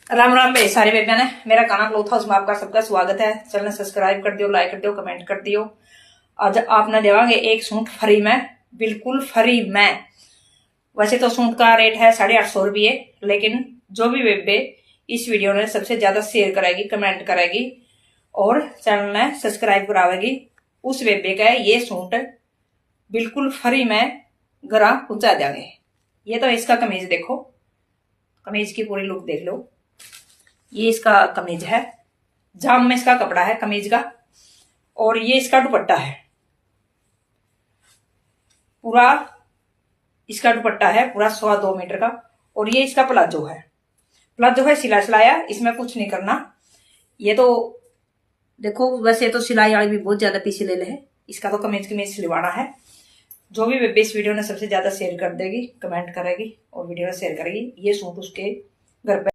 राम राम भाई सारे बेबिया ने मेरा गाना क्लोथ हाउस में आपका सबका स्वागत है। चैनल सब्सक्राइब कर दियो, लाइक कर दियो, कमेंट कर दियो। आज आपने देवांगे एक सूट फ्री में, बिल्कुल फ्री में। वैसे तो सूट का रेट है 850 रुपये, लेकिन जो भी बेबे इस वीडियो ने सबसे ज्यादा शेयर करेगी, कमेंट करेगी और चैनल ने सब्सक्राइब करावेगी, उस बेबे का ये सूट बिल्कुल फ्री में घर पहुंचा देंगे। ये तो इसका कमीज देखो, कमीज की पूरी लुक देख लो। ये इसका कमीज है, जाम में इसका कपड़ा है कमीज का, और ये इसका दुपट्टा है पूरा। इसका दुपट्टा है पूरा 2.25 मीटर का, और ये इसका प्लाजो है। प्लाजो है सिला सिलाया, इसमें कुछ नहीं करना। ये तो देखो, वैसे तो सिलाई वाली भी बहुत ज्यादा पीछे ले है, इसका तो कमीज सिलवाना है। जो भी बेबी इस वीडियो ने सबसे ज्यादा शेयर कर देगी, कमेंट करेगी और वीडियो शेयर करेगी, ये सूट उसके घर पे